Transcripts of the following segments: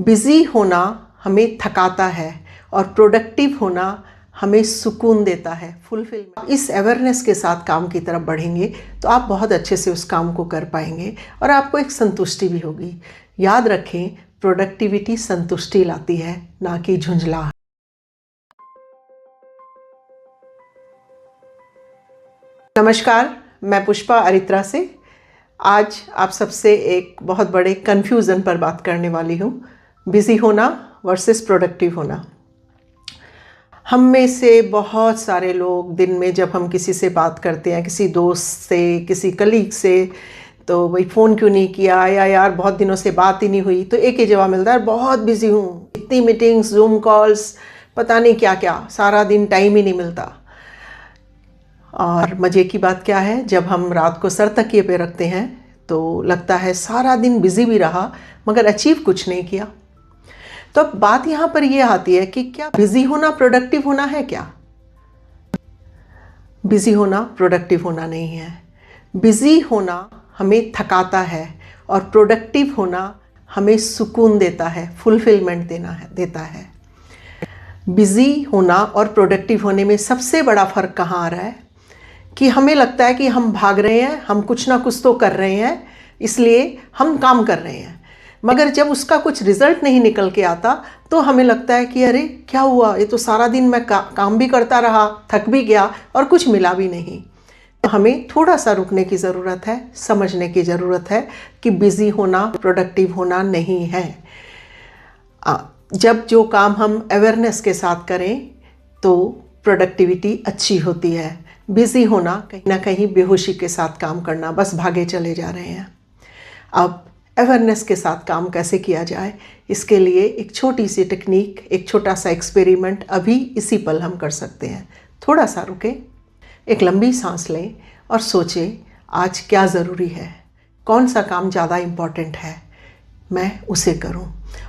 Busy होना हमें थकाता है और प्रोडक्टिव होना हमें सुकून देता है, फुलफिलमेंट। इस अवेयरनेस के साथ काम की तरफ बढ़ेंगे तो आप बहुत अच्छे से उस काम को कर पाएंगे और आपको एक संतुष्टि भी होगी। याद रखें, प्रोडक्टिविटी संतुष्टि लाती है, ना कि झुंझलाहट। नमस्कार, मैं पुष्पा अरित्रा से आज आप सबसे एक बहुत बड़े कन्फ्यूज़न पर बात करने वाली हूँ। बिज़ी होना वर्सेस प्रोडक्टिव होना। हम में से बहुत सारे लोग दिन में जब हम किसी से बात करते हैं, किसी दोस्त से, किसी कलीग से, तो वही फ़ोन क्यों नहीं किया, या यार बहुत दिनों से बात ही नहीं हुई, तो एक ही जवाब मिलता है, बहुत बिज़ी हूँ, इतनी मीटिंग्स, जूम कॉल्स, पता नहीं क्या क्या, सारा दिन टाइम ही नहीं मिलता। और मज़े की बात क्या है, जब हम रात को सर तकिए पे रखते हैं तो लगता है सारा दिन बिज़ी भी रहा मगर अचीव कुछ नहीं किया। तो अब बात यहाँ पर यह आती है कि क्या बिज़ी होना प्रोडक्टिव होना है? क्या बिज़ी होना प्रोडक्टिव होना नहीं है। बिज़ी होना हमें थकाता है और प्रोडक्टिव होना हमें सुकून देता है, फुलफिलमेंट देता है। बिज़ी होना और प्रोडक्टिव होने में सबसे बड़ा फ़र्क कहाँ आ रहा है कि हमें लगता है कि हम भाग रहे हैं, हम कुछ ना कुछ तो कर रहे हैं, इसलिए हम काम कर रहे हैं, मगर जब उसका कुछ रिजल्ट नहीं निकल के आता तो हमें लगता है कि अरे क्या हुआ, ये तो सारा दिन मैं काम भी करता रहा, थक भी गया और कुछ मिला भी नहीं। तो हमें थोड़ा सा रुकने की ज़रूरत है, समझने की ज़रूरत है कि बिज़ी होना प्रोडक्टिव होना नहीं है। जब जो काम हम अवेयरनेस के साथ करें तो प्रोडक्टिविटी अच्छी होती है। बिज़ी होना कहीं ना कहीं बेहोशी के साथ काम करना, बस भागे चले जा रहे हैं। अब अवेयरनेस के साथ काम कैसे किया जाए, इसके लिए एक छोटी सी टेक्निक, एक छोटा सा एक्सपेरिमेंट अभी इसी पल हम कर सकते हैं। थोड़ा सा रुकें, एक लंबी सांस लें और सोचें आज क्या ज़रूरी है, कौन सा काम ज़्यादा इम्पॉर्टेंट है, मैं उसे करूं।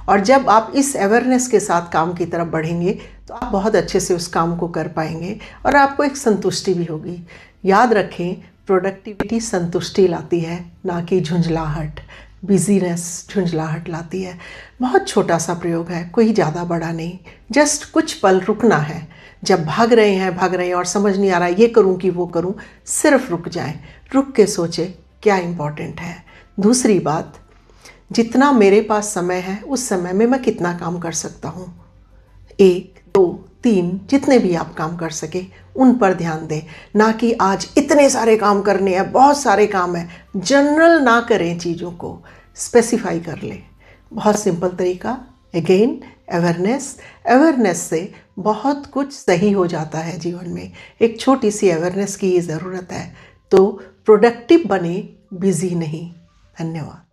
और जब आप इस अवेयरनेस के साथ काम की तरफ बढ़ेंगे तो आप बहुत अच्छे से उस काम को कर पाएंगे और आपको एक संतुष्टि भी होगी। याद रखें, प्रोडक्टिविटी संतुष्टि लाती है, ना कि झुंझलाहट। बिजीनेस झुंझलाहट लाती है। बहुत छोटा सा प्रयोग है, कोई ज़्यादा बड़ा नहीं, जस्ट कुछ पल रुकना है। जब भाग रहे हैं और समझ नहीं आ रहा ये करूं कि वो करूं, सिर्फ रुक जाएं, रुक के सोचें क्या इम्पोर्टेंट है। दूसरी बात, जितना मेरे पास समय है उस समय में मैं कितना काम कर सकता हूँ। 1, 2, 3 जितने भी आप काम कर सके उन पर ध्यान दें, ना कि आज इतने सारे काम करने हैं, बहुत सारे काम हैं। जनरल ना करें, चीज़ों को स्पेसिफाई कर लें। बहुत सिंपल तरीका, अगेन अवेयरनेस से बहुत कुछ सही हो जाता है जीवन में। एक छोटी सी अवेयरनेस की ज़रूरत है। तो प्रोडक्टिव बने, बिजी नहीं। धन्यवाद।